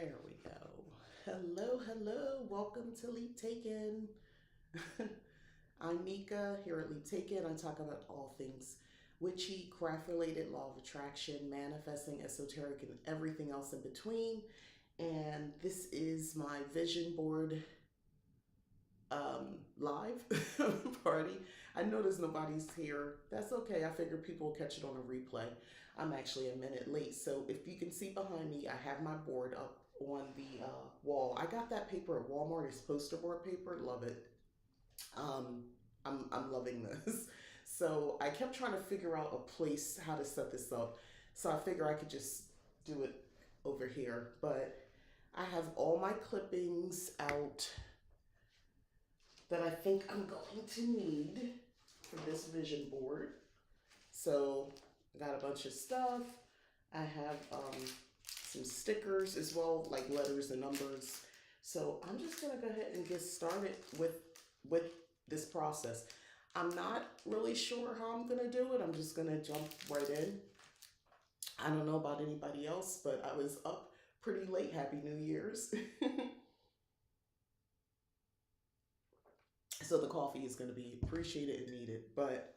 There we go. Hello, hello. Welcome to Leap Taken. I'm Mika here at Leap Taken. I talk about all things witchy, craft related, law of attraction, manifesting, esoteric, and everything else in between. And this is my vision board live party. I notice nobody's here. That's okay. I figure people will catch it on a replay. I'm actually a minute late. So if you can see behind me, I have my board up on the wall. I got that paper at Walmart. It's poster board paper. Love it. Um, I'm loving this. So I kept trying to figure out a place how to set this up. So I figure I could just do it over here. But I have all my clippings out that I think I'm going to need for this vision board. So I got a bunch of stuff. I have some stickers as well, like letters and numbers. So I'm just gonna go ahead and get started with this process. I'm not really sure how I'm gonna do it. I'm just gonna jump right in. I don't know about anybody else, but I was up pretty late. Happy New Year's. So the coffee is going to be appreciated and needed. But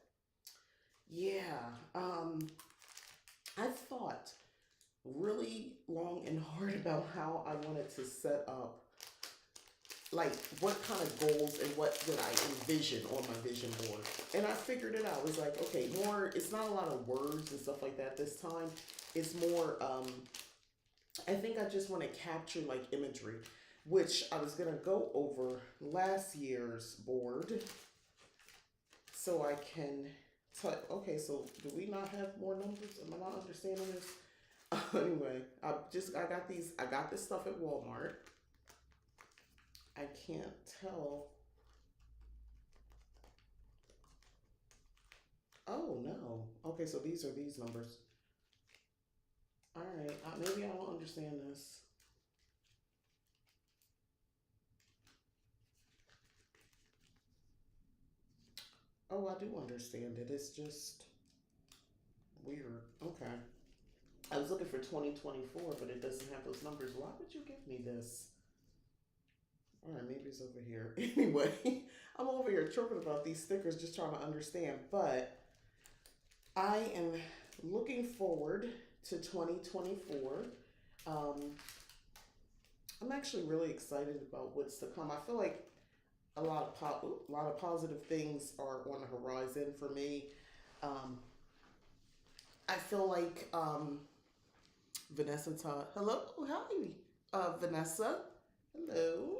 yeah, I thought really long and hard about how I wanted to set up, like what kind of goals and what did I envision on my vision board. And I figured it out. It was like, okay, more, it's not a lot of words and stuff like that this time. It's more, I think I just want to capture like imagery, which I was going to go over last year's board so I can tell. Okay, so do we not have more numbers? Am I not understanding this? Anyway, I got this stuff at Walmart. I can't tell. Oh no. Okay, so these are these numbers. All right, maybe I don't understand this. Oh, I do understand it. It's just weird. Okay. I was looking for 2024, but it doesn't have those numbers. Why would you give me this? All right, maybe it's over here. Anyway, I'm over here tripping about these stickers, just trying to understand. But I am looking forward to 2024. Um, I'm actually really excited about what's to come. I feel like a lot of positive things are on the horizon for me. Um, I feel like Vanessa Todd. Hello, hi, Vanessa. Hello.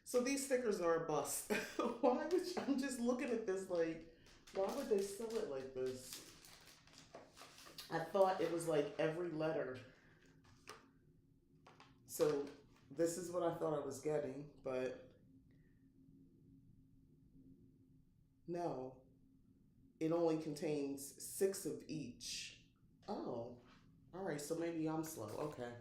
So these stickers are a bust. Why would you, I'm just looking at this like, why would they sell it like this? I thought it was like every letter. So this is what I thought I was getting, but no, it only contains 6 of each. Oh, all right. So maybe I'm slow. Okay.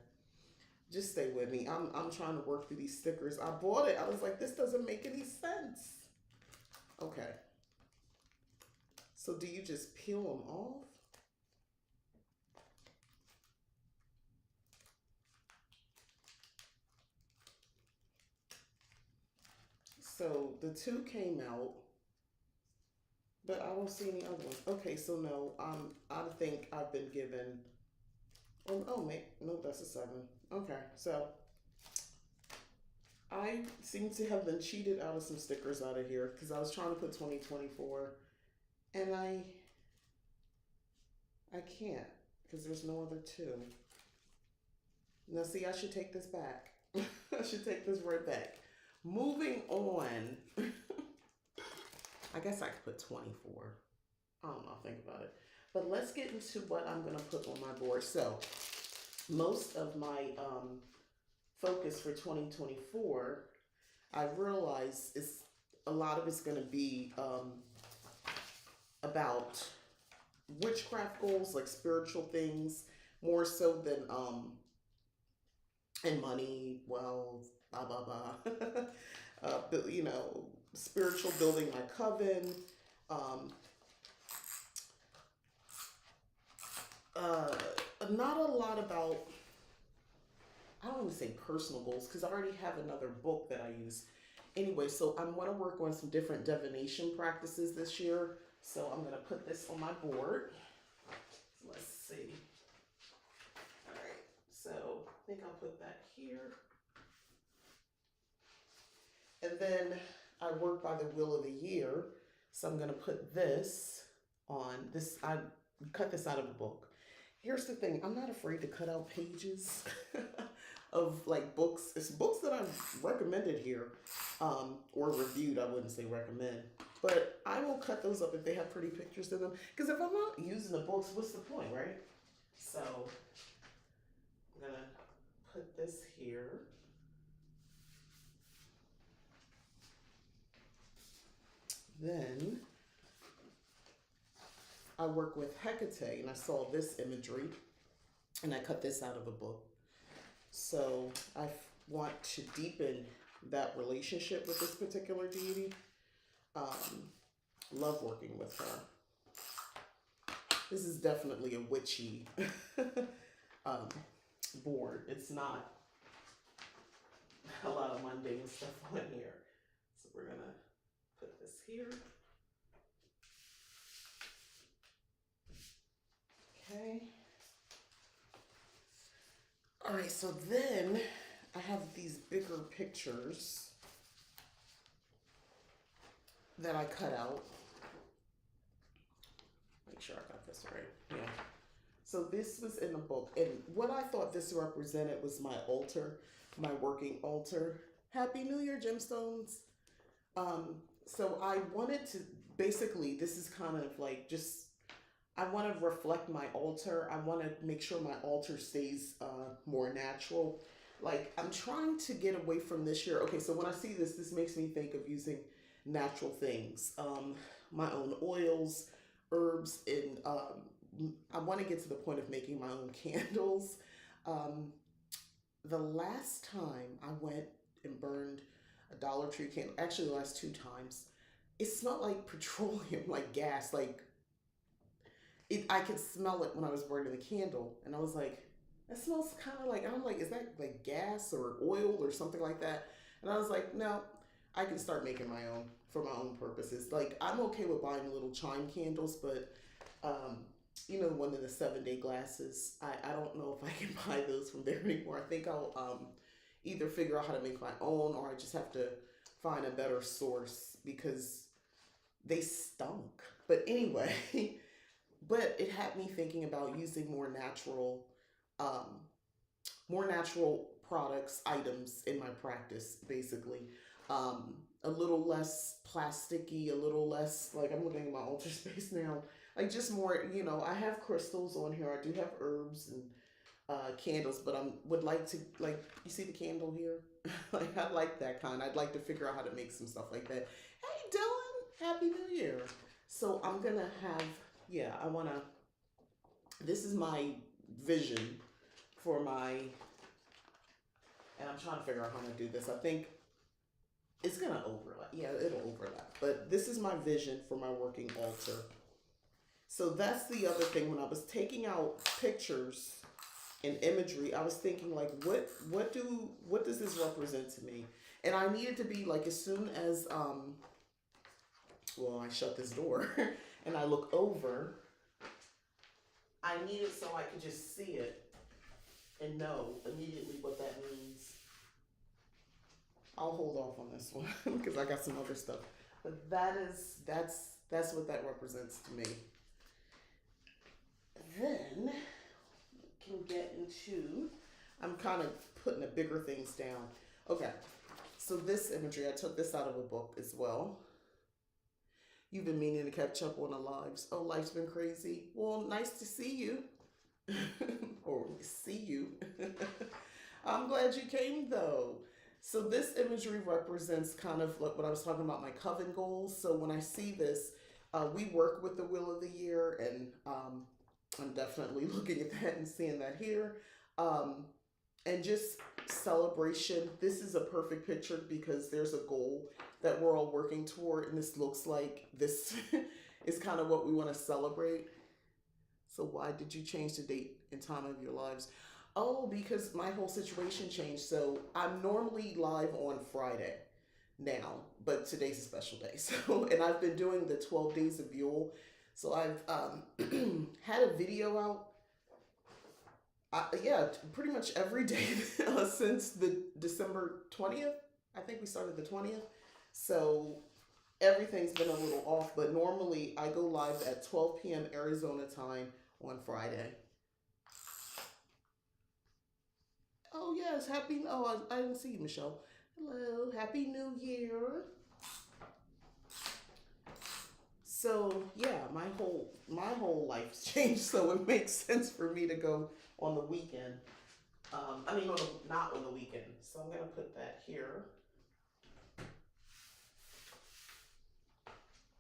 Just stay with me. I'm trying to work through these stickers. I bought it. I was like, this doesn't make any sense. Okay. So do you just peel them off? So the 2 came out, but I don't see any other ones. Okay, so no, I think I've been given. Oh, no, that's a 7. Okay, so I seem to have been cheated out of some stickers out of here because I was trying to put 2024, and I can't because there's no other 2. Now, see, I should take this back. I should take this right back. Moving on. I guess I could put 24. I don't know, think about it. But let's get into what I'm going to put on my board. So, most of my focus for 2024, I realize is a lot of it's going to be about witchcraft goals, like spiritual things, more so than and money, wealth, blah blah blah. But you know, spiritual, building my coven. Um, uh, Not a lot about I don't want to say personal goals because I already have another book that I use. Anyway, so I'm going to work on some different divination practices this year. So I'm going to put this on my board. Let's see. All right. So I think I'll put that here. And then I work by the wheel of the year. So I'm going to put this on this. I cut this out of a book. Here's the thing. I'm not afraid to cut out pages of like books. It's books that I've recommended here or reviewed. I wouldn't say recommend. But I will cut those up if they have pretty pictures in them. Because if I'm not using the books, what's the point, right? So I'm going to put this here. Then I work with Hecate, and I saw this imagery, and I cut this out of a book. So I want to deepen that relationship with this particular deity. Love working with her. This is definitely a witchy board. It's not a lot of mundane stuff on here. So we're going to put this here. Okay. All right, so then I have these bigger pictures that I cut out. Make sure I got this right. Yeah. So this was in the book, and what I thought this represented was my altar, my working altar. Happy New Year, Gemstones. So I wanted to, basically, this is kind of like just, I want to reflect my altar. I want to make sure my altar stays more natural. Like, I'm trying to get away from this year. Okay, so when I see this, this makes me think of using natural things. My own oils, herbs, and I want to get to the point of making my own candles. The last time I went and burned a Dollar Tree candle, actually the last 2 times, it smelled like petroleum, like gas, like I could smell it when I was burning the candle, and I was like, that smells kind of like, I'm like, is that like gas or oil or something like that? And I was like, no, I can start making my own for my own purposes. Like, I'm okay with buying little chime candles, but you know, one of the 7-day glasses, I don't know if I can buy those from there anymore. I think I'll either figure out how to make my own, or I just have to find a better source because they stunk. But anyway, but it had me thinking about using more natural products, items in my practice, basically. A little less plasticky, a little less, like, I'm looking at my altar space now, like just more, you know, I have crystals on here. I do have herbs and candles, but I would like to, like, you see the candle here? Like, I like that kind. I'd like to figure out how to make some stuff like that. Hey, Dylan, Happy New Year. So I'm going to have, yeah, I want to, this is my vision for my, and I'm trying to figure out how to do this. I think it's going to overlap. Yeah, it'll overlap. But this is my vision for my working altar. So that's the other thing. When I was taking out pictures and imagery, I was thinking, like, what does this represent to me? And I needed to be like, as soon as well, I shut this door and I look over, I need it so I could just see it and know immediately what that means. I'll hold off on this one because I got some other stuff. But that's what that represents to me. Then we can get into, I'm kind of putting the bigger things down. Okay, so this imagery, I took this out of a book as well. You've been meaning to catch up on the lives. Oh, life's been crazy. Well, nice to see you. Or see you. I'm glad you came though. So this imagery represents kind of like what I was talking about, my coven goals. So when I see this, we work with the Wheel of the Year, and I'm definitely looking at that and seeing that here. And just celebration. This is a perfect picture because there's a goal that we're all working toward, and this looks like this is kind of what we want to celebrate. So why did you change the date and time of your lives? Oh, because my whole situation changed. So I'm normally live on Friday now, but today's a special day. So, and I've been doing the 12 days of Yule. So I've had a video out, yeah, pretty much every day since the December 20th. I think we started the 20th. So everything's been a little off, but normally I go live at 12 p.m. Arizona time on Friday. Oh yes, happy. Oh, I didn't see you, Michelle. Hello, happy New Year. So yeah, my whole life's changed, so it makes sense for me to go on the weekend. I mean, not on the weekend. So I'm gonna put that here.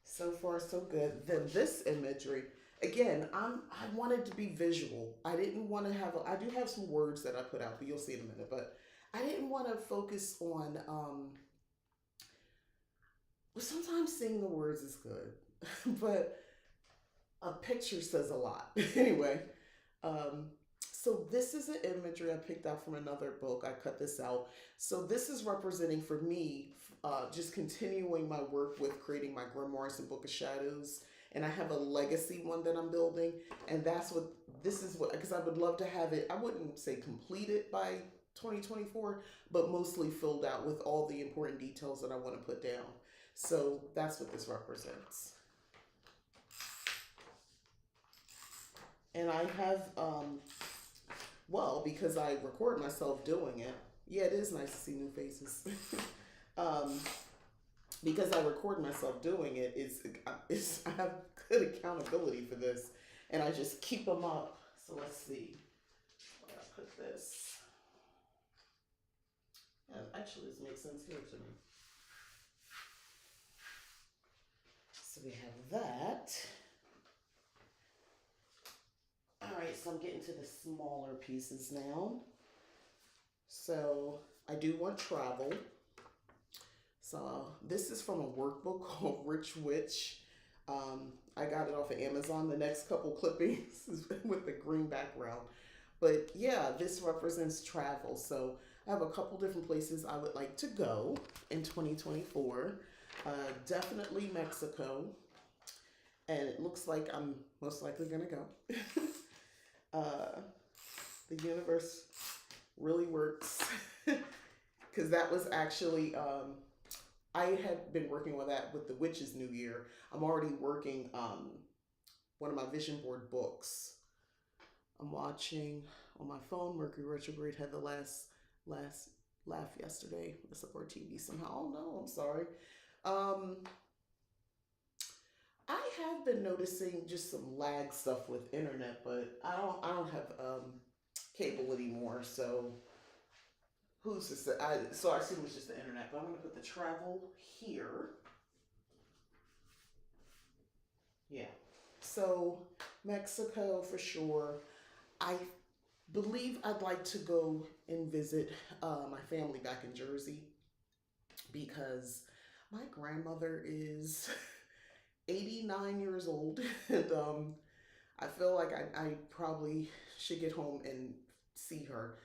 So far, so good. Then this imagery. Again, I wanted to be visual. I didn't want to have. I do have some words that I put out, but you'll see in a minute. But I didn't want to focus on. Sometimes seeing the words is good, but a picture says a lot. Anyway, um, so this is an imagery I picked out from another book. I cut this out. So this is representing for me, just continuing my work with creating my grimoires and Book of Shadows. And I have a legacy one that I'm building, and that's what this is what because I would love to have it. I wouldn't say completed by 2024, but mostly filled out with all the important details that I want to put down. So that's what this represents. And I have well, because I record myself doing it. Yeah, it is nice to see new faces. um, because I record myself doing it, it's I have good accountability for this, and I just keep them up. So let's see where I put this. Yeah, actually, this makes sense here to me. So we have that. All right, so I'm getting to the smaller pieces now. So I do want travel. So this is from a workbook called Rich Witch. I got it off of Amazon. The next couple clippings is with the green background. But yeah, this represents travel. So I have a couple different places I would like to go in 2024. Definitely Mexico. And it looks like I'm most likely going to go. uh, the universe really works. Because that was actually I had been working with that with the Witch's New Year. I'm already working one of my vision board books. I'm watching on my phone. Mercury retrograde had the last laugh yesterday. Messed up our TV somehow. Oh no, I'm sorry. Um, I have been noticing just some lag stuff with internet, but I don't have cable anymore. So who's to say? So I assume it's just the internet. But I'm gonna put the travel here. Yeah. So Mexico for sure. I believe I'd like to go and visit my family back in Jersey because my grandmother is 89 years old, and I feel like I probably should get home and see her.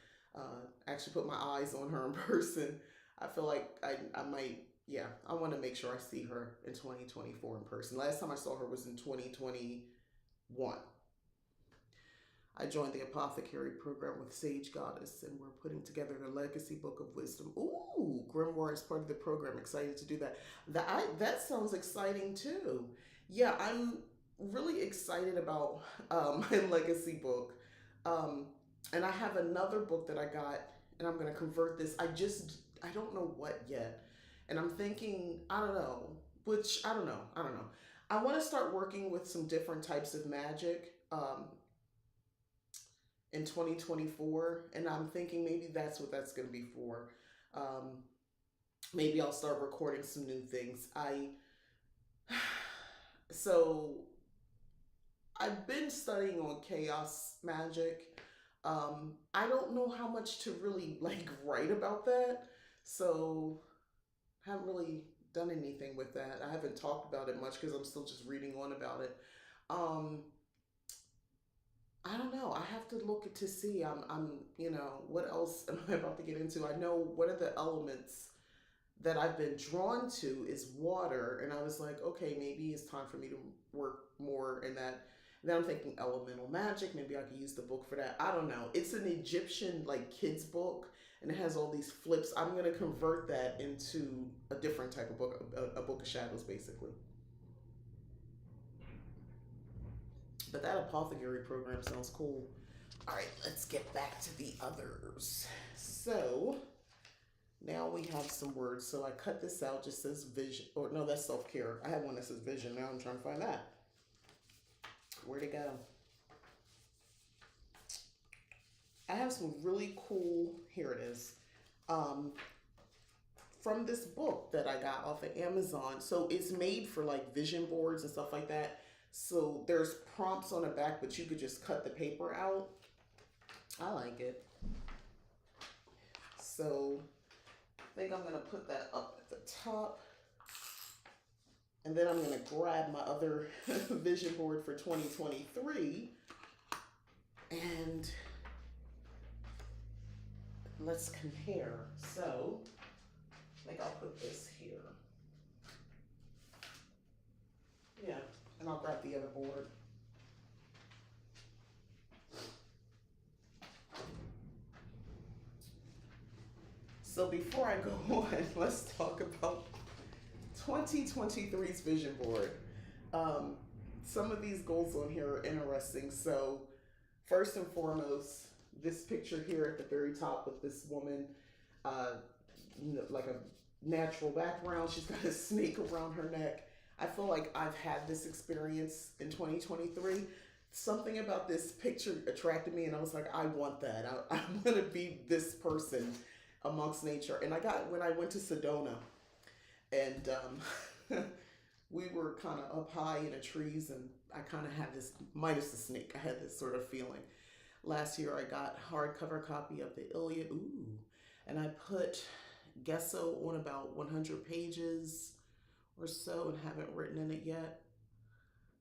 Actually, put my eyes on her in person. I feel like I might, yeah, I want to make sure I see her in 2024 in person. Last time I saw her was in 2021. I joined the apothecary program with Sage Goddess, and we're putting together the Legacy Book of Wisdom. Ooh, Grimoire is part of the program. Excited to do that. That sounds exciting too. Yeah, I'm really excited about my Legacy book. Um, and I have another book that I got, and I'm going to convert this. I don't know what yet. And I'm thinking, I don't know, which I don't know. I don't know. I want to start working with some different types of magic. In 2024, and I'm thinking maybe that's what that's going to be for. um, Maybe I'll start recording some new things. I so I've been studying on chaos magic. I don't know how much to really like write about that, so I haven't really done anything with that. I haven't talked about it much because I'm still just reading on about it. um, I don't know. I have to look to see. What else am I about to get into? I know one of the elements that I've been drawn to is water, and I was like, okay, maybe it's time for me to work more in that. Then I'm thinking elemental magic. Maybe I could use the book for that. I don't know. It's an Egyptian like kids book, and it has all these flips. I'm gonna convert that into a different type of book, a book of shadows, basically. But that apothecary program sounds cool. All right, let's get back to the others. So now we have some words. So I cut this out, just says vision, or no, that's self care. I have one that says vision. Now I'm trying to find that. Where'd it go? I have some really cool, here it is, um, from this book that I got off of Amazon. So it's made for like vision boards and stuff like that. So there's prompts on the back, but you could just cut the paper out. I like it. So I think I'm going to put that up at the top. And then I'm going to grab my other vision board for 2023 and let's compare. So I think I'll put this here. Yeah, and I'll grab the other board. So before I go on, let's talk about 2023's vision board. Um, some of these goals on here are interesting. So first and foremost, this picture here at the very top with this woman, uh, like a natural background. She's got a snake around her neck. I feel like I've had this experience in 2023. Something about this picture attracted me, and I was like, I want that. I'm going to be this person amongst nature. And I got, when I went to Sedona, and we were kind of up high in the trees, and I kind of had this, minus the snake, I had this sort of feeling. Last year, I got a hardcover copy of the Iliad. Ooh. And I put gesso on about 100 pages or so and haven't written in it yet.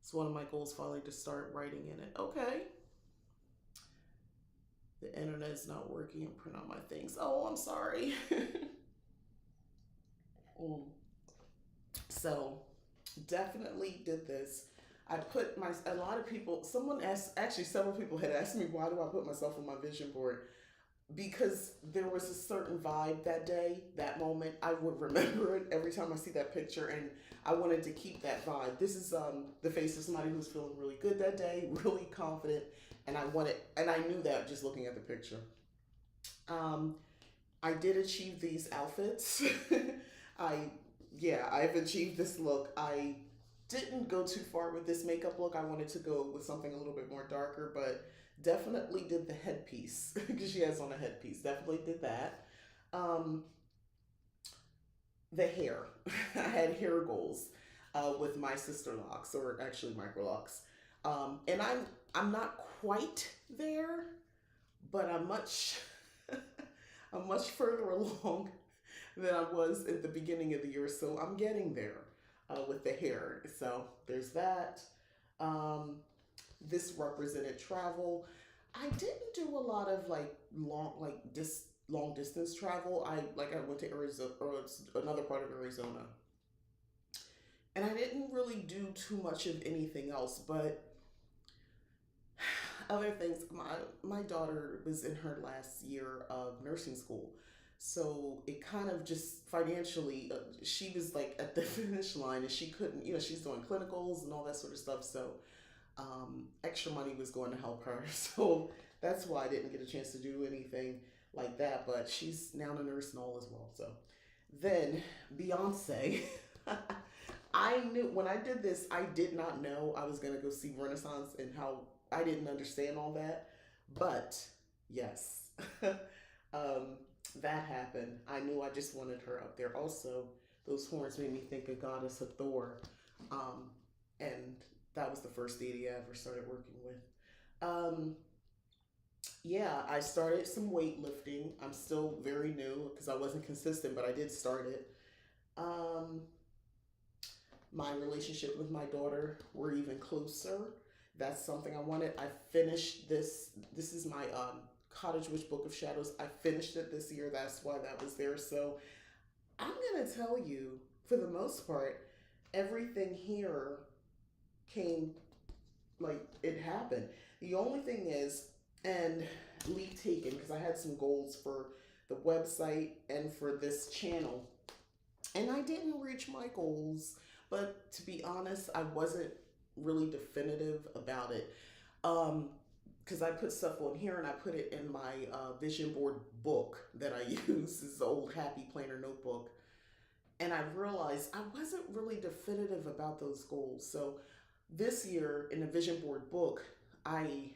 It's one of my goals finally to start writing in it. Okay. The internet is not working and print out my things. Oh, I'm sorry. So definitely did this. I put my, a lot of people, someone asked, actually several people had asked me, why do I put myself on my vision board? Because there was a certain vibe that day, that moment. I would remember it every time I see that picture, and I wanted to keep that vibe. This is the face of somebody who's feeling really good that day, really confident, and I knew that just looking at the picture. Um, I did achieve these outfits. I I've achieved this look. I didn't go too far with this makeup look. I wanted to go with something a little bit more darker, but definitely did the headpiece because she has on a headpiece. Definitely did that. Um, the hair. I had hair goals with my sister locks, or actually micro locks. And I'm not quite there, but I'm much I'm much further along than I was at the beginning of the year. So I'm getting there with the hair. So there's that. Um, this represented travel. I didn't do a lot of long distance travel. I went to Arizona, or another part of Arizona, and I didn't really do too much of anything else. But other things, my daughter was in her last year of nursing school, so it kind of just financially, she was like at the finish line, and she couldn't, she's doing clinicals and all that sort of stuff. So extra money was going to help her. So that's why I didn't get a chance to do anything like that. But she's now a nurse and all as well. So then Beyonce. I knew when I did this, I did not know I was going to go see Renaissance, and how I didn't understand all that. But yes, that happened. I knew I just wanted her up there. Also, those horns made me think of Goddess Hathor. And that was the first deity I ever started working with. Um, yeah, I started some weightlifting. I'm still very new because I wasn't consistent, but I did start it. Um, my relationship with my daughter, we're even closer. That's something I wanted. I finished this. This is my Cottage Witch Book of Shadows. I finished it this year. That's why that was there. So I'm going to tell you, for the most part, everything here came, like, it happened. The only thing is, and leave taken, because I had some goals for the website and for this channel, and I didn't reach my goals. But to be honest, I wasn't really definitive about it. Um, because I put stuff on here and I put it in my vision board book that I use. This is the old Happy Planner notebook. And I realized I wasn't really definitive about those goals. So this year in the vision board book, I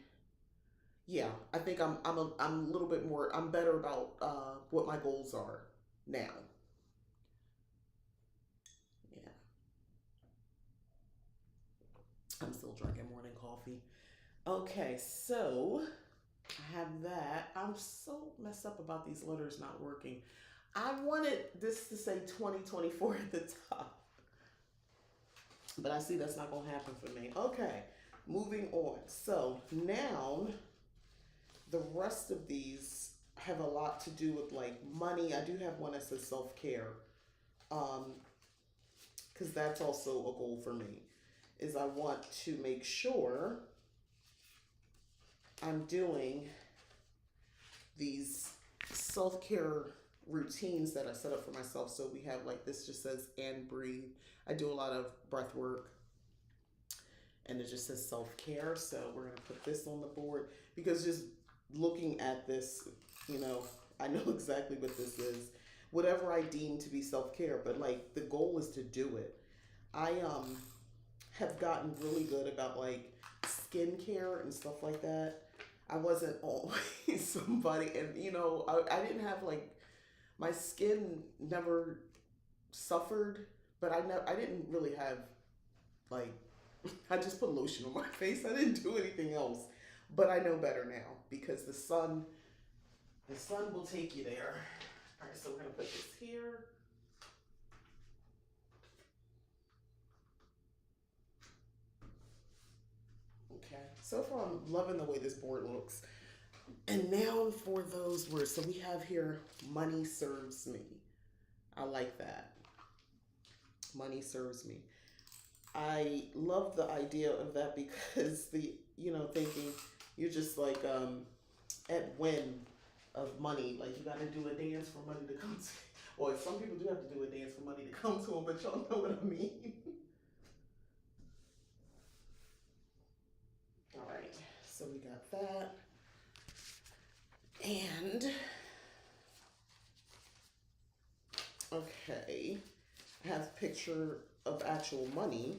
yeah, I think I'm a little bit more, I'm better about what my goals are now. Yeah, I'm still drinking morning coffee. Okay, so I have that. I'm so messed up about these letters not working. I wanted this to say 2024 at the top, but I see that's not going to happen for me. Okay, moving on. So now the rest of these have a lot to do with like money. I do have one that says self care, um, because that's also a goal for me. Is I want to make sure I'm doing these self care routines that I set up for myself. So we have like this just says and breathe. I do a lot of breath work and it just says self care. So we're going to put this on the board because just looking at this, you know, I know exactly what this is. Whatever I deem to be self care, but like the goal is to do it. I have gotten really good about like skincare and stuff like that. I wasn't always somebody, and you know, I didn't have like my skin never suffered, but I didn't really have like I just put lotion on my face. I didn't do anything else, but I know better now because the sun will take you there. All right, so we're gonna put this here. Okay, so far I'm loving the way this board looks. And now for those words. So we have here, money serves me. I like that. Money serves me. I love the idea of that because thinking you're just like at whim of money. Like you got to do a dance for money to come to. Or some people do have to do a dance for money to come to them, but y'all know what I mean. All right, so we got that. And okay, I have a picture of actual money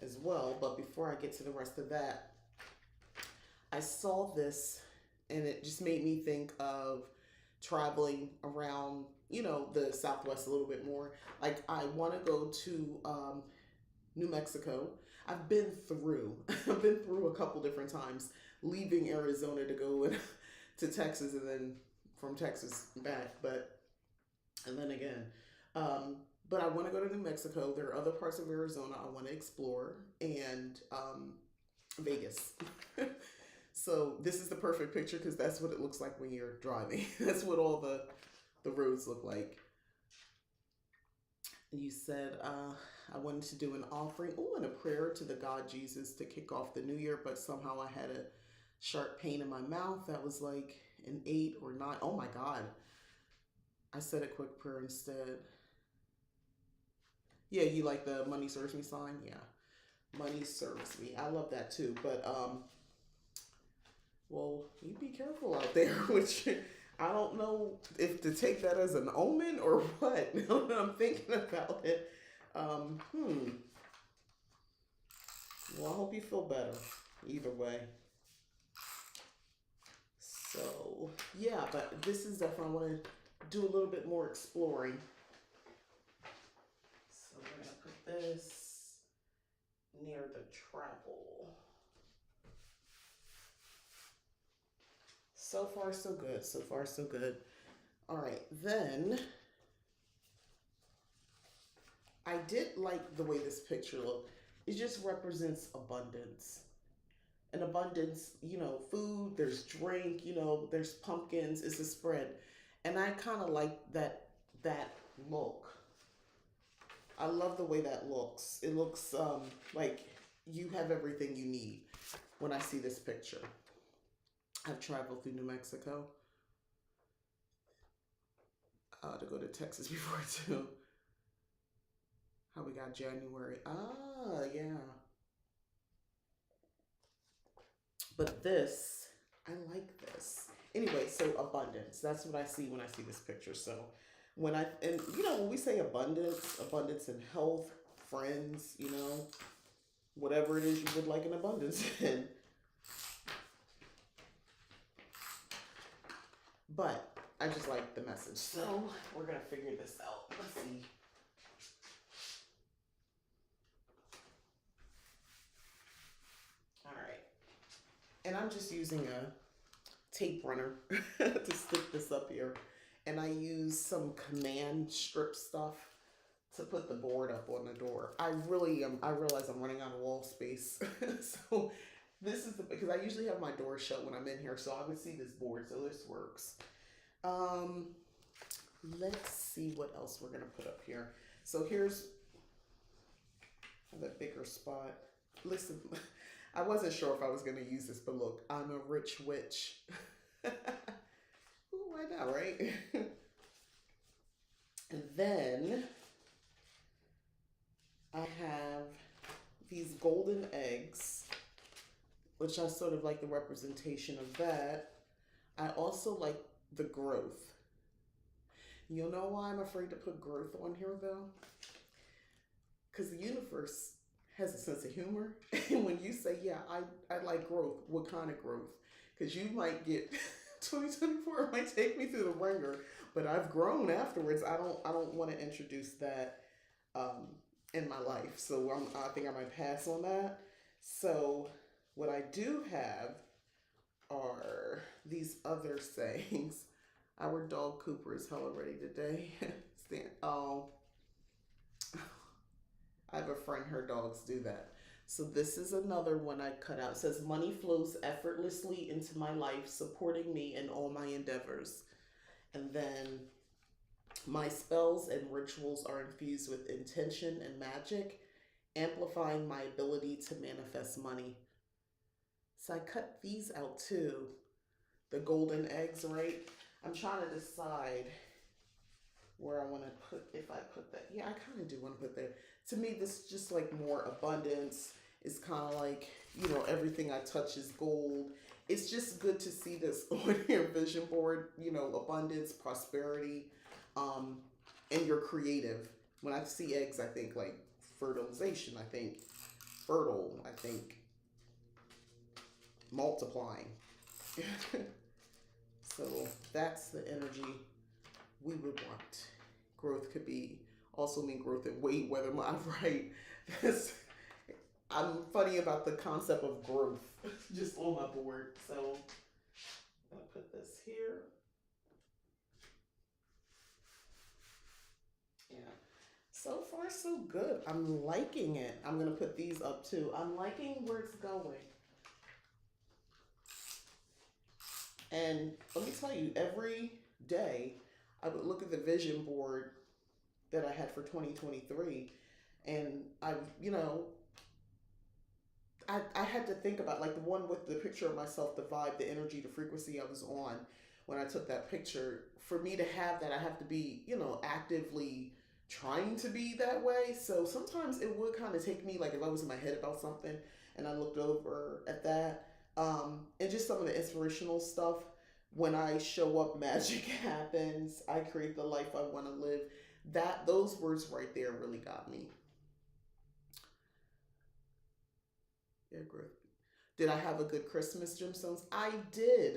as well. But before I get to the rest of that, I saw this and it just made me think of traveling around, the Southwest a little bit more. Like I want to go to New Mexico. I've been through. I've been through a couple different times, leaving Arizona to go to Texas and then from Texas back. And then again, um, but I want to go to New Mexico. There are other parts of Arizona I want to explore, and Vegas. So this is the perfect picture because that's what it looks like when you're driving. That's what all the roads look like. You said I wanted to do an offering, and a prayer to the God Jesus to kick off the new year, but somehow I had a sharp pain in my mouth that was like an 8 or 9. Oh my God. I said a quick prayer instead. Yeah, you like the money serves me sign? Yeah. Money serves me. I love that too. But well, you be careful out there, which I don't know if to take that as an omen or what. Now that I'm thinking about it. Well, I hope you feel better either way. So yeah, but this is definitely, I want to do a little bit more exploring. So we're gonna put this near the travel. So far, so good. So far, so good. All right, then I did like the way this picture looked. It just represents abundance. an abundance, food, there's drink, there's pumpkins, it's a spread. And I kind of like that look. I love the way that looks. It looks like you have everything you need when I see this picture. I've traveled through New Mexico to go to Texas before too. How we got January. Ah, yeah. But this, I like this. Anyway, so abundance. That's what I see when I see this picture. So when we say abundance, abundance in health, friends, whatever it is you would like an abundance in. But I just like the message. So we're gonna figure this out. Let's see. All right. And I'm just using a tape runner to stick this up here. And I use some command strip stuff to put the board up on the door. I really am. I realize I'm running out of wall space. So this is because I usually have my door shut when I'm in here, so I would see this board. So this works. Um, let's see what else we're gonna put up here. So here's the bigger spot. Listen, I wasn't sure if I was gonna use this, but look, I'm a rich witch. Ooh, why not, right? And then I have these golden eggs, which I sort of like the representation of that. I also like the growth. You know why I'm afraid to put growth on here though? Because the universe has a sense of humor. And when you say, yeah, I like growth, what kind of growth? Because you might get 2024 might take me through the ringer, but I've grown afterwards. I don't want to introduce that in my life. So I think I might pass on that. So what I do have are these other sayings. Our dog Cooper is hella ready today. Oh, I have a friend, her dogs do that. So this is another one I cut out. It says, money flows effortlessly into my life, supporting me in all my endeavors. And then my spells and rituals are infused with intention and magic, amplifying my ability to manifest money. So I cut these out too. The golden eggs, right? I'm trying to decide where I want to put, if I put that. Yeah, I kind of do want to put there. To me, this is just like more abundance. It's kind of like, everything I touch is gold. It's just good to see this on your vision board, abundance, prosperity, and you're creative. When I see eggs, I think like fertilization. I think fertile. I think multiplying. So that's the energy we would want. Growth could be also mean growth in weight, whether I'm right. I'm funny about the concept of growth just on my board. So I'm gonna put this here. Yeah. So far so good. I'm liking it. I'm gonna put these up too. I'm liking where it's going. And let me tell you, every day I would look at the vision board that I had for 2023, and I had to think about like the one with the picture of myself, the vibe, the energy, the frequency I was on when I took that picture. For me to have that, I have to be, actively trying to be that way. So sometimes it would kind of take me, like if I was in my head about something and I looked over at that, and just some of the inspirational stuff. When I show up, magic happens. I create the life I want to live. Those words right there really got me. Yeah, great. Did I have a good Christmas, Gemstones? I did.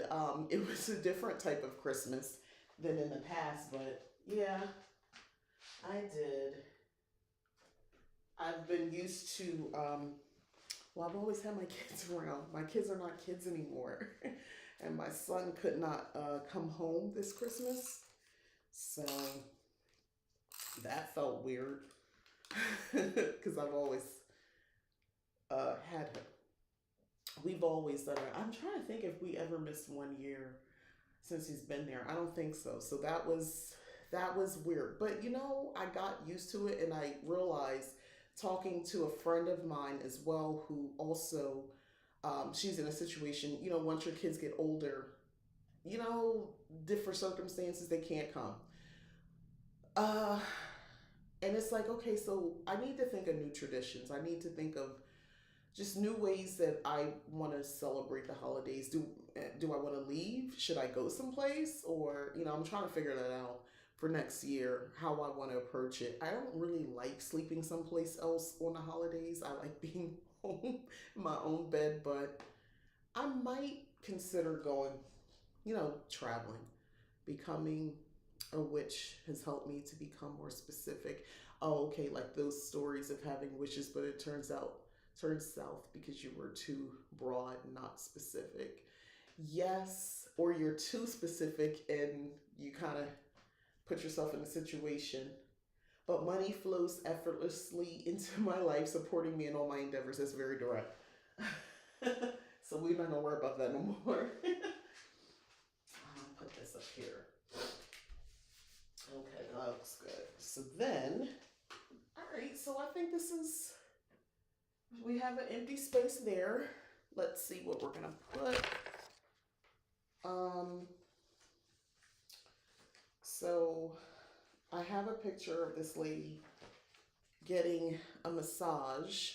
It was a different type of Christmas than in the past, but yeah, I did. I've been used to, well, I've always had my kids around. My kids are not kids anymore. And my son could not come home this Christmas. So that felt weird because I've always had him. we've always done it. I'm trying to think if we ever missed 1 year since he's been there. I don't think so. So that was weird. But I got used to it, and I realized, talking to a friend of mine as well, who also, she's in a situation, once your kids get older, you know, different circumstances, they can't come. Uh, and it's like, okay, so I need to think of new traditions. I need to think of just new ways that I want to celebrate the holidays. Do I want to leave? Should I go someplace? Or I'm trying to figure that out for next year, how I want to approach it. I don't really like sleeping someplace else on the holidays. I like being home in my own bed, but I might consider going, traveling. Becoming a witch has helped me to become more specific. Oh, okay, like those stories of having wishes, but it turns south because you were too broad, not specific. Yes, or you're too specific and you kind of put yourself in a situation. But money flows effortlessly into my life, supporting me in all my endeavors. That's very direct. So we're not gonna worry about that no more. I'll put this up here. Okay, that looks good. So then, all right, so I think we have an empty space there. Let's see what we're gonna put. Um, so I have a picture of this lady getting a massage,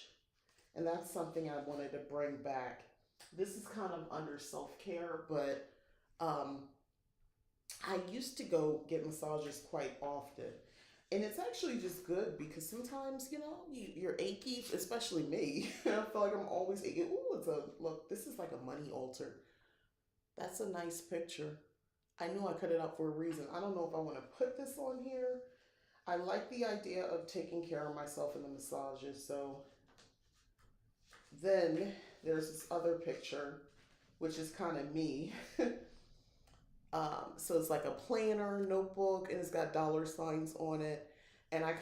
and that's something I wanted to bring back. This is kind of under self care, but um, I used to go get massages quite often. And it's actually just good because sometimes, you're achy, especially me. I feel like I'm always achy. Ooh, look, this is like a money altar. That's a nice picture. I knew I cut it out for a reason. I don't know if I want to put this on here. I like the idea of taking care of myself in the massages. So then there's this other picture, which is kind of me. So it's like a planner notebook, and it's got dollar signs on it. And I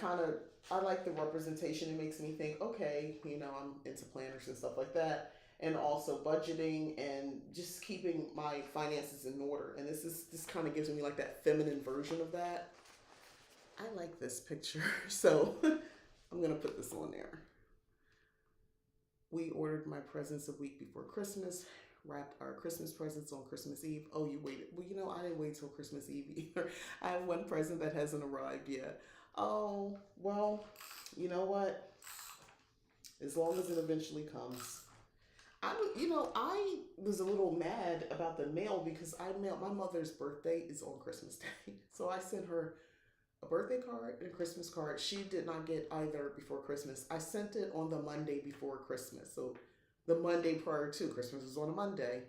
like the representation. It makes me think, okay, I'm into planners and stuff like that, and also budgeting and just keeping my finances in order. And this kind of gives me like that feminine version of that. I like this picture, so I'm gonna put this on there. We ordered my presents a week before Christmas, wrapped our Christmas presents on Christmas Eve. Oh, you waited. Well, I didn't wait till Christmas Eve either. I have one present that hasn't arrived yet. Oh, well, you know what? As long as it eventually comes. I was a little mad about the mail because my mother's birthday is on Christmas Day. So I sent her a birthday card and a Christmas card. She did not get either before Christmas. I sent it on the Monday before Christmas. So the Monday prior to Christmas was on a Monday.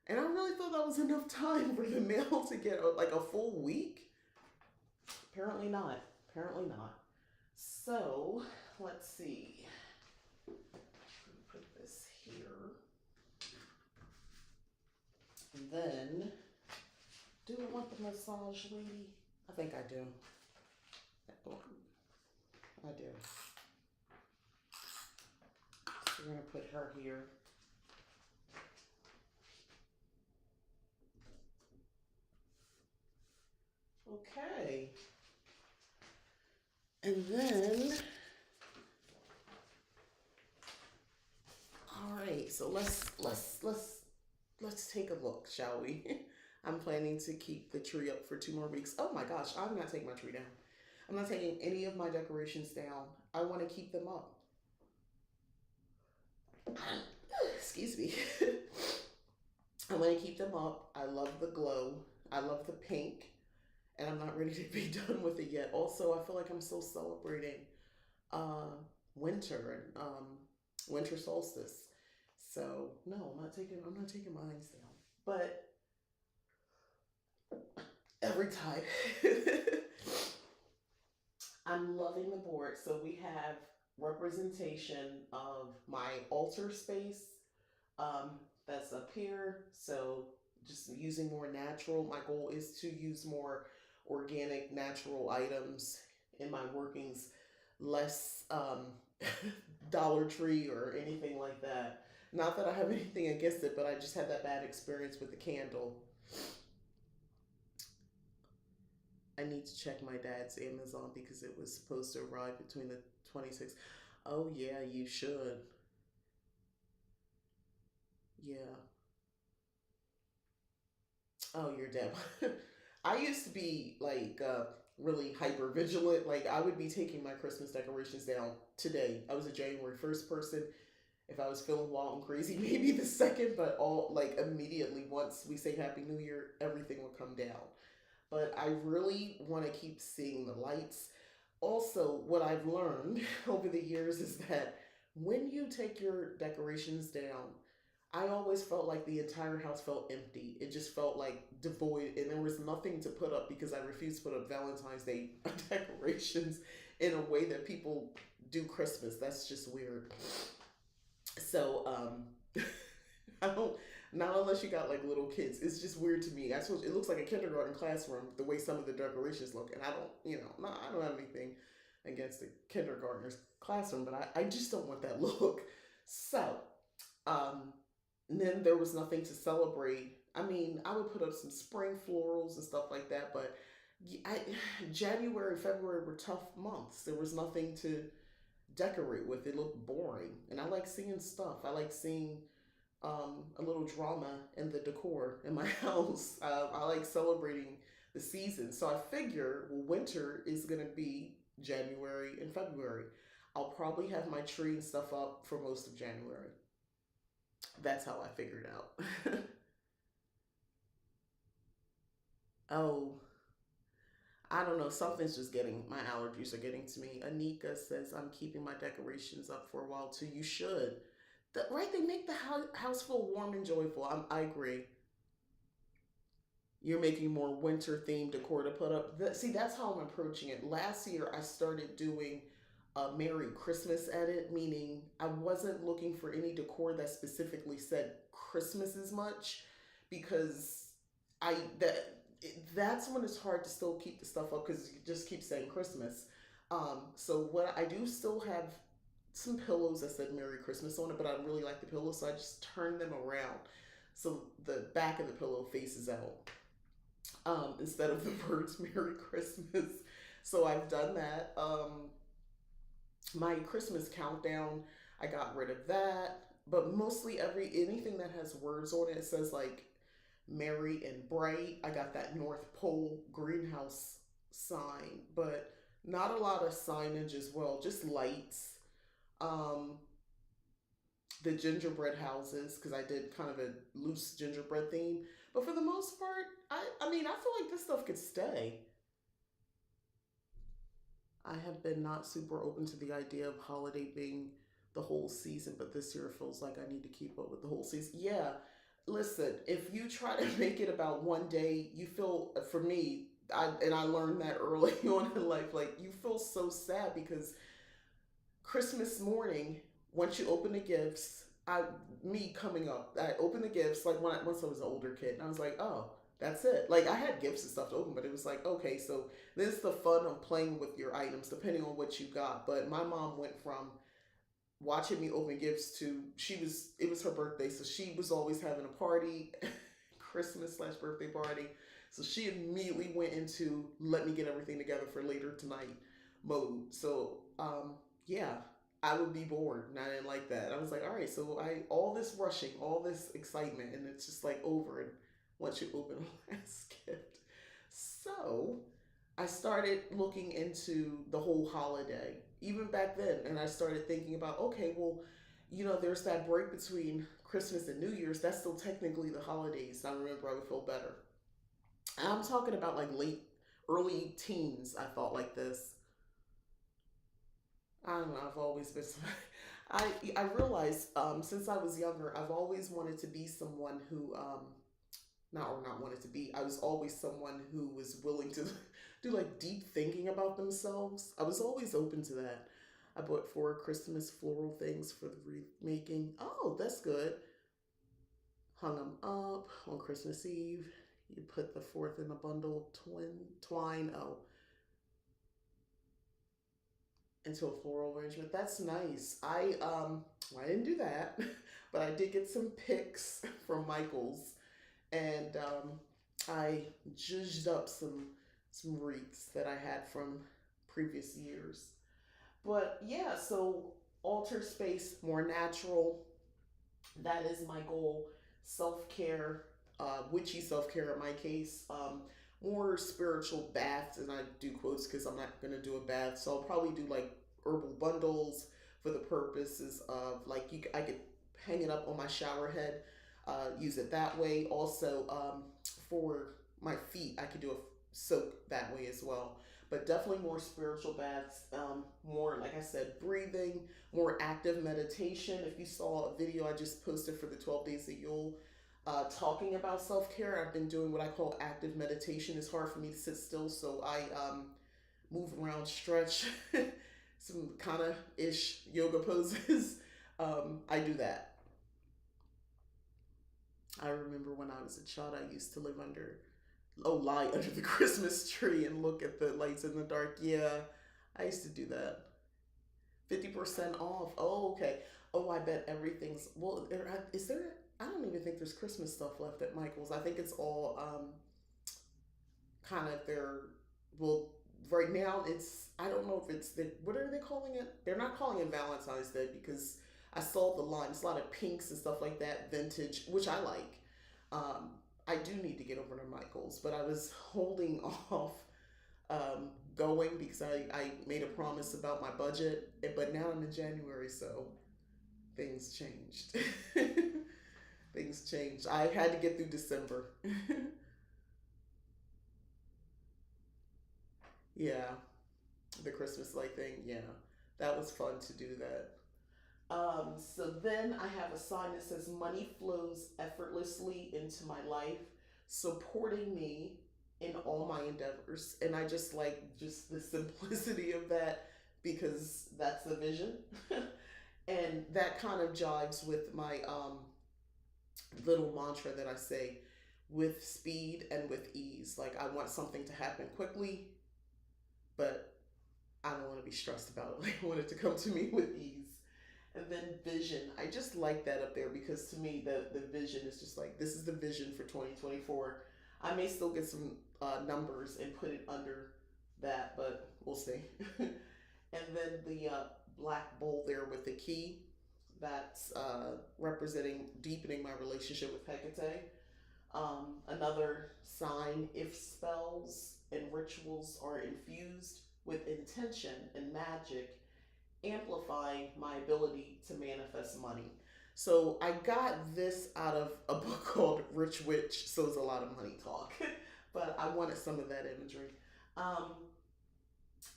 And I really thought that was enough time for the mail to get like a full week. Apparently not. Apparently not. So let's see. Put this here. And then, do I want the massage lady? I think I do. I do. So we're going to put her here. Okay. And then, all right. So let's take a look, shall we? I'm planning to keep the tree up for 2 more weeks. Oh my gosh, I'm not taking my tree down. I'm not taking any of my decorations down. I want to keep them up. Excuse me. I want to keep them up. I love the glow. I love the pink. And I'm not ready to be done with it yet. Also, I feel like I'm still celebrating uh, winter and winter solstice. So no, I'm not taking mine down. But every time I'm loving the board. So we have representation of my altar space, that's up here. So just using more natural. My goal is to use more organic, natural items in my workings, less Dollar Tree or anything like that. Not that I have anything against it, but I just had that bad experience with the candle. I need to check my dad's Amazon because it was supposed to arrive between the 26th. Oh, yeah, you should. Yeah. Oh, you're dead. I used to be like really hyper vigilant. Like I would be taking my Christmas decorations down today. I was a January 1st person. If I was feeling wild and crazy, maybe the second, but all like immediately once we say Happy New Year, everything will come down. But I really want to keep seeing the lights. Also, what I've learned over the years is that when you take your decorations down, I always felt like the entire house felt empty. It just felt like devoid, and there was nothing to put up because I refused to put up Valentine's Day decorations in a way that people do Christmas. That's just weird. So, I don't. Not unless you got like little kids. It's just weird to me. I suppose it looks like a kindergarten classroom the way some of the decorations look, and I don't, no, I don't have anything against the kindergartner's classroom, but I just don't want that look. So, um, and then there was nothing to celebrate. I mean, I would put up some spring florals and stuff like that, but I, January, February were tough months. There was nothing to decorate with. It looked boring, and I like seeing stuff. I like seeing a little drama in the decor in my house. I like celebrating the season. So I figure winter is going to be January and February. I'll probably have my tree and stuff up for most of January. That's how I figured out. Oh, I don't know. Something's just getting, my allergies are getting to me. Anika says, I'm keeping my decorations up for a while too. You should. Right? They make the house feel warm and joyful. I agree. You're making more winter themed decor to put up. See, that's how I'm approaching it. Last year, I started doing a Merry Christmas edit, meaning I wasn't looking for any decor that specifically said Christmas as much because I that's when it's hard to still keep the stuff up because you just keep saying Christmas. So what I do still have some pillows that said Merry Christmas on it, but I really like the pillows, so I just turn them around so the back of the pillow faces out instead of the words Merry Christmas. So I've done that. My Christmas countdown, I got rid of that. But mostly anything that has words on it, it says like merry and bright. I got that North Pole greenhouse sign, but not a lot of signage as well, just lights. Um, the gingerbread houses, because I did kind of a loose gingerbread theme. But for the most part, I mean, I feel like this stuff could stay. I have been not super open to the idea of holiday being the whole season, but this year it feels like I need to keep up with the whole season. Yeah, listen, if you try to make it about one day, you feel, for me, I learned that early on in life, like you feel so sad because Christmas morning, once you open the gifts, me coming up, I opened the gifts like once I was an older kid, and I was like, oh, that's it. Like I had gifts and stuff to open, but it was like, okay, so this is the fun of playing with your items, depending on what you got. But my mom went from watching me open gifts to it was her birthday, so she was always having a party, Christmas slash birthday party. So she immediately went into let me get everything together for later tonight mode. So yeah, I would be bored and I didn't like that. I was like, all right, so I all this rushing, all this excitement, and it's just like over and once you open a last gift. So I started looking into the whole holiday, even back then, and I started thinking about, okay, well, there's that break between Christmas and New Year's. That's still technically the holidays. I remember I would feel better. I'm talking about like early teens. I thought like this. I don't know. I've always been. I I realized since I was younger, I've always wanted to be someone who not wanted to be. I was always someone who was willing to do like deep thinking about themselves. I was always open to that. I bought 4 Christmas floral things for the wreath making. Oh, that's good. Hung them up on Christmas Eve. You put the fourth in a bundle, twine. Oh, into a floral arrangement. That's nice. I didn't do that, but I did get some pics from Michaels, and I judged up some wreaths that I had from previous years. But yeah, so alter space, more natural. That is my goal. Self care, witchy self care in my case. More spiritual baths, and I do quotes because I'm not gonna do a bath, so I'll probably do like herbal bundles for the purposes of like I could hang it up on my shower head, use it that way. Also, for my feet, I could do a soak that way as well. But definitely more spiritual baths, more like I said, breathing, more active meditation. If you saw a video I just posted for the 12 Days of Yule, talking about self care, I've been doing what I call active meditation. It's hard for me to sit still, so I move around, stretch, some kind of ish yoga poses. I do that. I remember when I was a child, I used to live under, oh, lie under the Christmas tree and look at the lights in the dark. Yeah, I used to do that. 50% off. Oh, okay. Oh, I bet everything's, well, is there, I don't even think there's Christmas stuff left at Michael's. I think it's all kind of their, well, right now it's, I don't know if it's the, what are they calling it? They're not calling it Valentine's Day because I saw the line. It's a lot of pinks and stuff like that, vintage, which I like. Um, I do need to get over to Michael's, but I was holding off going because I made a promise about my budget, but now I'm in January, so things changed. Things changed. I had to get through December. Yeah, the Christmas light thing. Yeah, that was fun to do that. So then I have a sign that says money flows effortlessly into my life, supporting me in all my endeavors. And I just like just the simplicity of that because that's the vision. And that kind of jives with my little mantra that I say with speed and with ease. Like I want something to happen quickly, but I don't want to be stressed about it. Like I want it to come to me with ease. And then vision. I just like that up there because to me the vision is just like this is the vision for 2024. I may still get some numbers and put it under that, but we'll see. And then the black bowl there with the key that's representing deepening my relationship with Hecate. Another sign, if spells and rituals are infused with intention and magic, amplifying my ability to manifest money. So I got this out of a book called Rich Witch, so it's a lot of money talk, but I wanted some of that imagery. Um,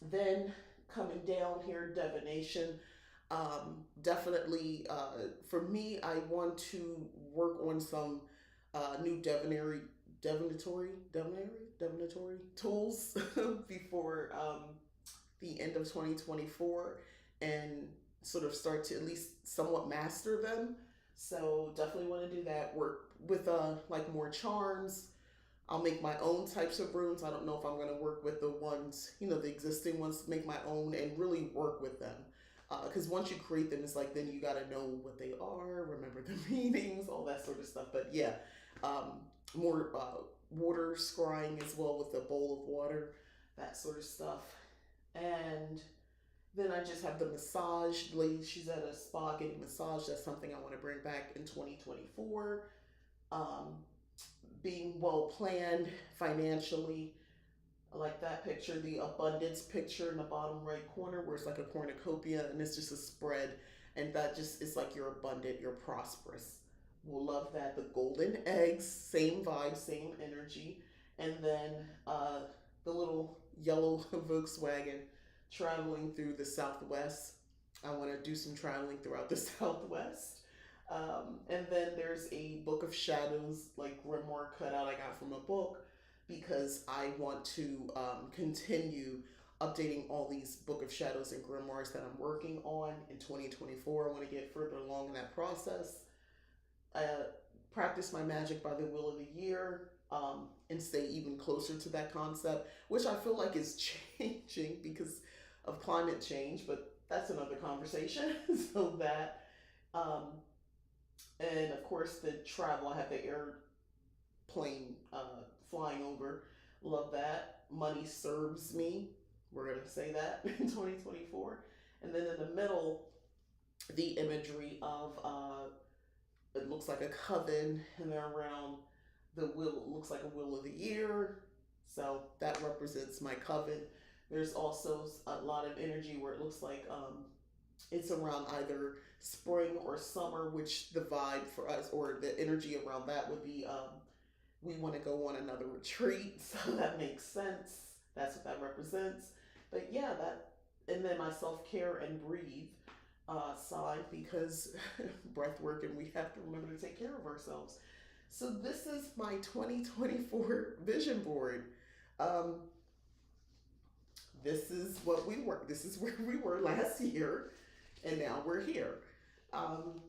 then coming down here, divination. Definitely, for me, I want to work on some new divinatory tools before the end of 2024 and sort of start to at least somewhat master them. So definitely want to do that. Work with like more charms. I'll make my own types of runes. I don't know if I'm going to work with the ones, the existing ones, make my own and really work with them. Because once you create them, it's like then you got to know what they are, remember the meanings, all that sort of stuff. But yeah, um, more water scrying as well with a bowl of water, that sort of stuff. And then I just have the massage lady. She's at a spa getting massage. That's something I want to bring back in 2024. Um, Being well planned financially. I like that picture, the abundance picture in the bottom right corner where it's like a cornucopia and it's just a spread. And that just is like you're abundant, you're prosperous. We'll love that. The golden eggs, same vibe, same energy. And then the little yellow Volkswagen traveling through the Southwest. I want to do some traveling throughout the Southwest. And then there's a Book of Shadows, like grimoire cutout I got from a book because I want to continue updating all these Book of Shadows and grimoires that I'm working on in 2024. I want to get further along in that process. Uh, Practice my magic by the will of the year and stay even closer to that concept, which I feel like is changing because of climate change, but that's another conversation. So that, um, and of course the travel. I have the airplane flying over. Love that. Money serves me. We're gonna say that in 2024. And then in the middle, the imagery of it looks like a coven, and they're around the wheel. It looks like a wheel of the year, so that represents my coven. There's also a lot of energy where it looks like it's around either spring or summer, which the vibe for us or the energy around that would be we want to go on another retreat. So that makes sense. That's what that represents. But yeah, that, and then my self care and breathe side, because breath work, and we have to remember to take care of ourselves. So this is my 2024 vision board. Um, this is what we were. This is where we were last year, and now we're here. Um,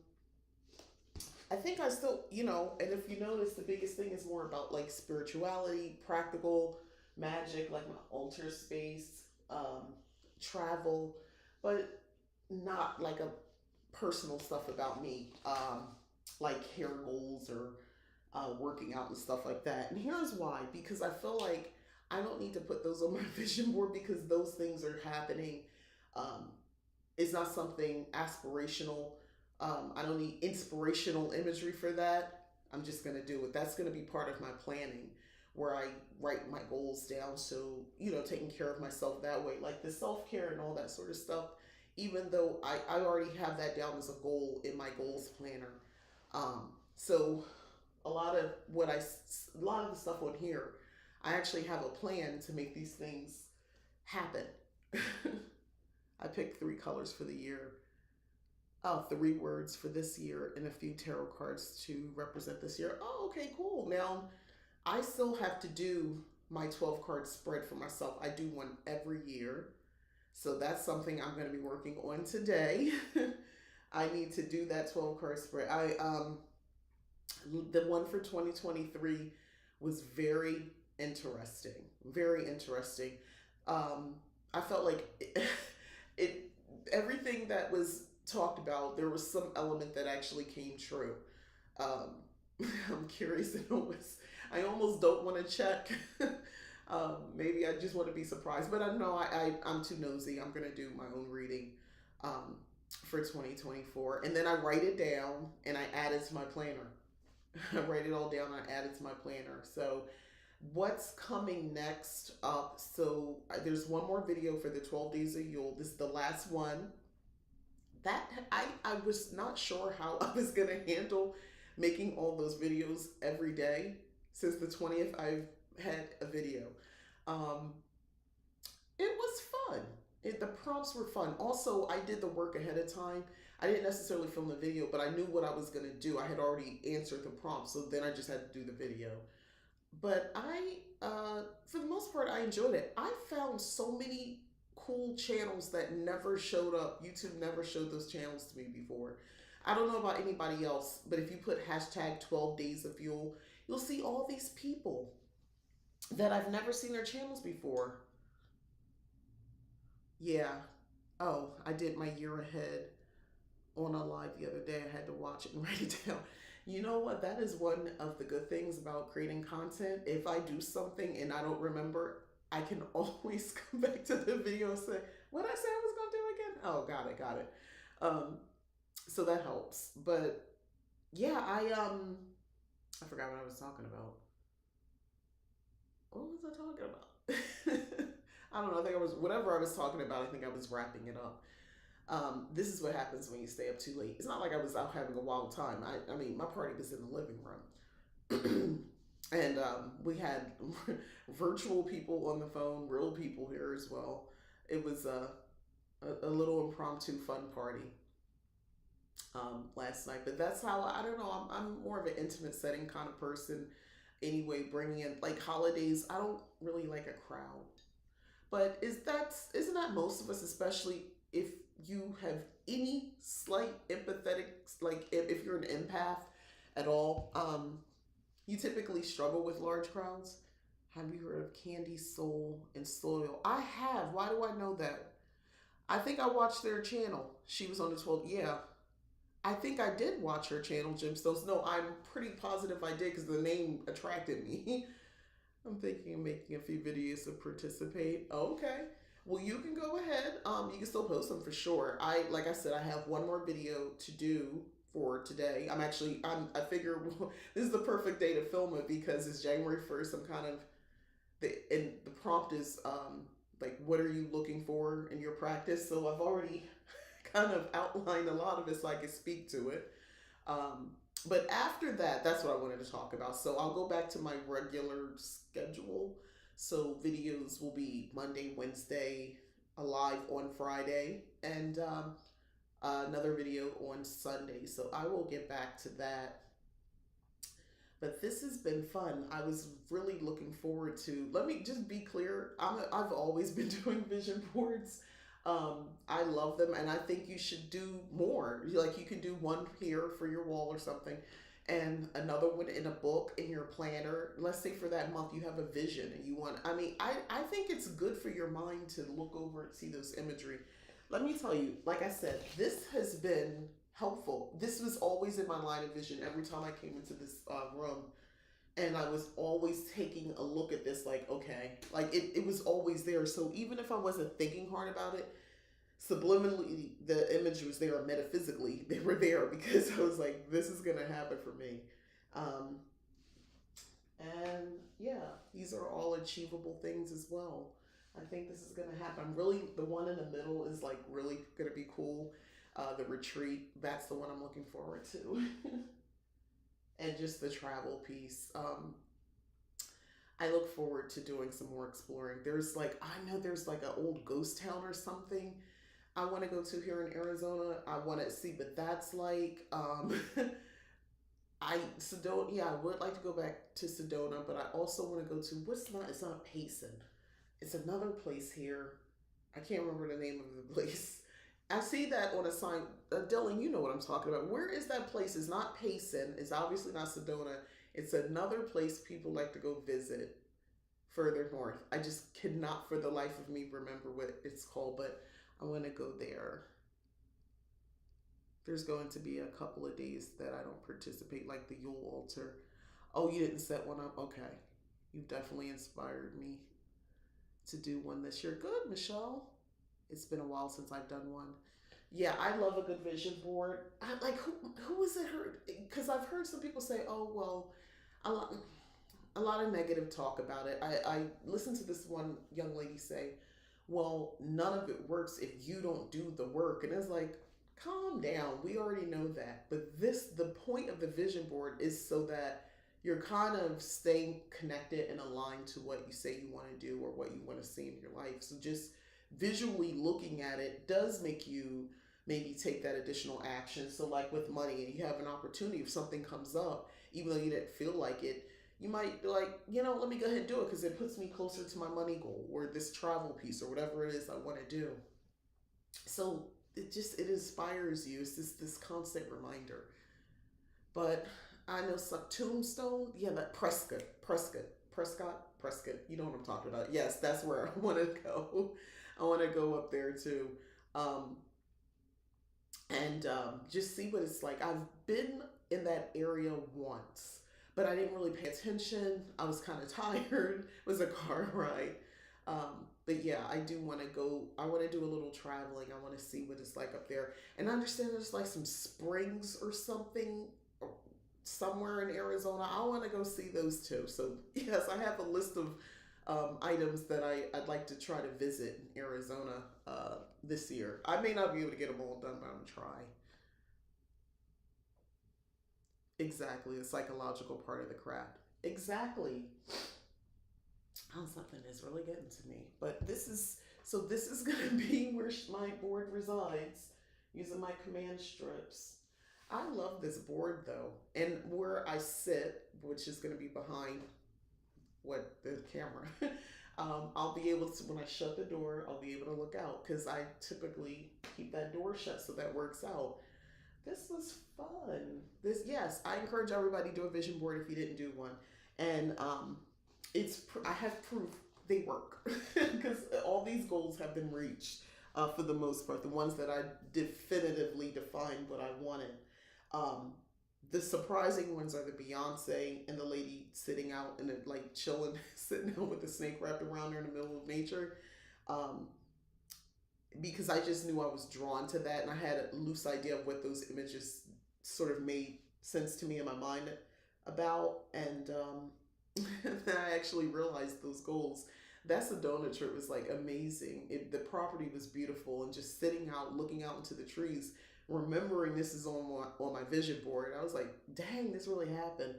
I think I still, and if you notice, the biggest thing is more about like spirituality, practical magic, like my altar space, travel, but not like a personal stuff about me, like hair goals or working out and stuff like that. And here's why: because I feel like I don't need to put those on my vision board because those things are happening. Um, it's not something aspirational. I don't need inspirational imagery for that. I'm just going to do it. That's going to be part of my planning where I write my goals down. So, taking care of myself that way, like the self care and all that sort of stuff, even though I already have that down as a goal in my goals planner. So, a lot of a lot of the stuff on here, I actually have a plan to make these things happen. I picked 3 colors for the year. Oh, 3 words for this year and a few tarot cards to represent this year. Oh, okay, cool. Now, I still have to do my 12 card spread for myself. I do one every year. So that's something I'm going to be working on today. I need to do that 12 card spread. The one for 2023 was very interesting. Very interesting. Um, I felt like it everything that was talked about, there was some element that actually came true. Um, I'm curious to know what's. I almost don't want to check. Maybe I just want to be surprised, but I know I'm too nosy. I'm gonna do my own reading um, for 2024, and then I write it down and I add it to my planner. I write it all down. I add it to my planner. So what's coming next up? So there's one more video for the 12 days of Yule. This is the last one. That I was not sure how I was gonna handle making all those videos every day. Since the 20th, I've had a video. Um, it was fun. The prompts were fun. Also, I did the work ahead of time. I didn't necessarily film the video, but I knew what I was gonna do. I had already answered the prompt, so then I just had to do the video. But for the most part, I enjoyed it. I found so many cool channels that never showed up. YouTube never showed those channels to me before. I don't know about anybody else, but if you put hashtag 12 days of fuel, you'll see all these people that I've never seen their channels before. Yeah. Oh, I did my year ahead on a live the other day. I had to watch it and write it down. You know what? That is one of the good things about creating content. If I do something and I don't remember, I can always come back to the video and say, what did I say I was going to do again? Oh, got it. Um, so that helps. But yeah, I forgot what I was talking about. What was I talking about? I don't know. I think I was, whatever I was talking about, I think I was wrapping it up. This is what happens when you stay up too late. It's not like I was out having a wild time. I mean, my party was in the living room. And we had virtual people on the phone, real people here as well. It was a little impromptu fun party last night. But that's how, I don't know, I'm more of an intimate setting kind of person anyway, bringing in like holidays. I don't really like a crowd. But isn't that most of us, especially if you have any slight empathetic, like if you're an empath at all, you typically struggle with large crowds. Have you heard of Candy Soul and Soil? I have. Why do I know that? I think I watched their channel. She was on the 12. Yeah, I think I did watch her channel, Gemstones. No, I'm pretty positive I did because the name attracted me. I'm thinking of making a few videos to participate. Okay. Well, you can go ahead. You can still post them for sure. Like I said, I have one more video to do for today. I figure this is the perfect day to film it because it's January 1st. I'm kind of and the prompt is like, what are you looking for in your practice? So I've already kind of outlined a lot of it so I can speak to it. Um, but after that, that's what I wanted to talk about. So I'll go back to my regular schedule. So videos will be Monday, Wednesday, a live on Friday, and another video on Sunday. So I will get back to that. But this has been fun. I was really looking forward to. Let me just be clear. I've always been doing vision boards. I love them, and I think you should do more. Like you can do one here for your wall or something, and another one in a book in your planner. Let's say for that month you have a vision and you want. I think it's good for your mind to look over and see those imagery. Let me tell you, like I said, this has been helpful. This was always in my line of vision every time I came into this room. And I was always taking a look at this, like, okay, like it was always there. So even if I wasn't thinking hard about it, subliminally, the image was there metaphysically. They were there because I was like, this is going to happen for me. Um, and yeah, these are all achievable things as well. I think this is going to happen. Really, the one in the middle is like really going to be cool. The retreat, that's the one I'm looking forward to. And just the travel piece. I look forward to doing some more exploring. I know there's like an old ghost town or something I want to go to here in Arizona. I want to see what that's like. Sedona, yeah, I would like to go back to Sedona, but I also want to go to it's not Payson. It's another place here. I can't remember the name of the place. I see that on a sign. Dylan, you know what I'm talking about. Where is that place? It's not Payson. It's obviously not Sedona. It's another place people like to go visit further north. I just cannot for the life of me remember what it's called, but I want to go there. There's going to be a couple of days that I don't participate, like the Yule Altar. Oh, you didn't set one up? Okay. You've definitely inspired me to do one this year. Good, Michelle. It's been a while since I've done one. Yeah, I love a good vision board. Who was it heard? Because I've heard some people say, "Oh well," a lot, a lot of negative talk about it. I listened to this one young lady say, "Well, none of it works if you don't do the work," and it's like, calm down. We already know that. But the point of the vision board is so that you're kind of staying connected and aligned to what you say you want to do or what you want to see in your life. So just visually looking at it does make you maybe take that additional action. So like with money, and you have an opportunity if something comes up, even though you didn't feel like it, you might be like, let me go ahead and do it because it puts me closer to my money goal or this travel piece or whatever it is I want to do. So it inspires you. It's just this constant reminder. But I know some Tombstone, yeah, that Prescott. You know what I'm talking about. Yes, that's where I want to go. I want to go up there too, um, and just see what it's like. I've been in that area once, but I didn't really pay attention. I was kind of tired. It was a car ride. But yeah, I do want to go. I want to do a little traveling. I want to see what it's like up there. And I understand there's like some springs or something somewhere in Arizona. I want to go see those too. So yes, I have a list of items that I'd like to try to visit in Arizona this year. I may not be able to get them all done, but I'm gonna try. Exactly, the psychological part of the craft. Exactly. Oh, something is really getting to me. But this is gonna be where my board resides, using my command strips. I love this board though, and where I sit, which is gonna be behind what the camera. I'll be able to when I shut the door, I'll be able to look out because I typically keep that door shut, so that works out. This was fun. This yes, I encourage everybody to do a vision board if you didn't do one, and I have proof they work because all these goals have been reached. for the most part, the ones that I definitively defined what I wanted. Um, the surprising ones are the Beyonce and the lady sitting out and like chilling, sitting out with the snake wrapped around her in the middle of nature. Um, because I just knew I was drawn to that, and I had a loose idea of what those images sort of made sense to me in my mind about, and then I actually realized those goals. That Sedona trip was like amazing. The property was beautiful, and just sitting out, looking out into the trees, remembering this is on my vision board. I was like, dang, this really happened.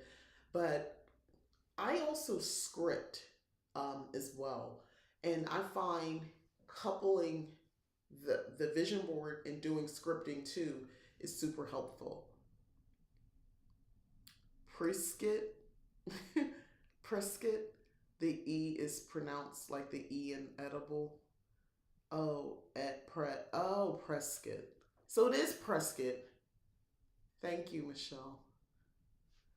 But I also script as well, and I find coupling the vision board and doing scripting too is super helpful. Prescott, Prescott, the E is pronounced like the E in edible. Oh, Prescott. So it is Prescott. Thank you, Michelle.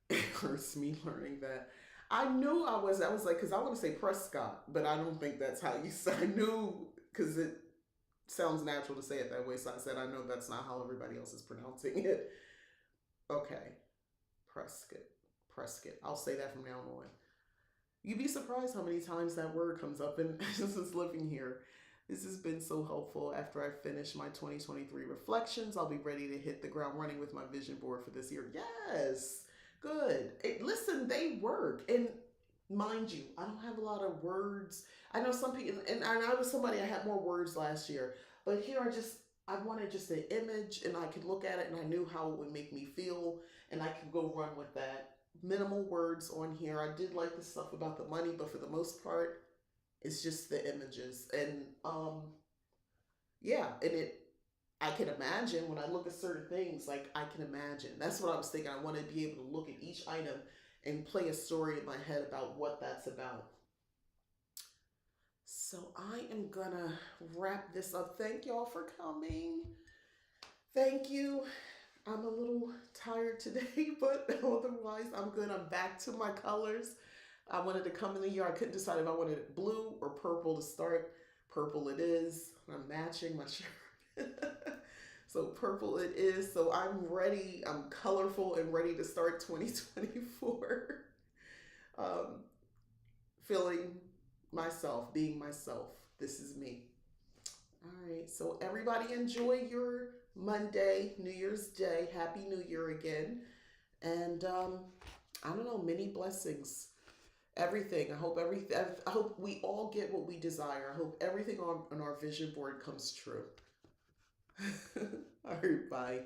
It hurts me learning that. I knew I was like, because I want to say Prescott, but I don't think that's how you say. I knew because it sounds natural to say it that way. So I said, I know that's not how everybody else is pronouncing it. Okay. Prescott. Prescott. I'll say that from now on. You'd be surprised how many times that word comes up in since living here. This has been so helpful. After I finish my 2023 reflections, I'll be ready to hit the ground running with my vision board for this year. Yes. Good. Listen, they work. And mind you, I don't have a lot of words. I know some people, and I was somebody I had more words last year, but here I wanted just an image, and I could look at it, and I knew how it would make me feel, and I could go run with that. Minimal words on here. I did like the stuff about the money, but for the most part, it's just the images, and yeah, and I can imagine when I look at certain things, like I can imagine. That's what I was thinking. I want to be able to look at each item and play a story in my head about what that's about. So I am gonna wrap this up. Thank y'all for coming. Thank you. I'm a little tired today, but otherwise I'm good. I'm back to my colors. I wanted to come in the year. I couldn't decide if I wanted blue or purple to start. Purple it is. I'm matching my shirt. So purple it is. So I'm ready. I'm colorful and ready to start 2024. um, Feeling myself, being myself. This is me. All right. So everybody enjoy your Monday, New Year's Day. Happy New Year again. And I don't know, many blessings. Everything. I hope we all get what we desire. I hope everything on our vision board comes true. All right, bye.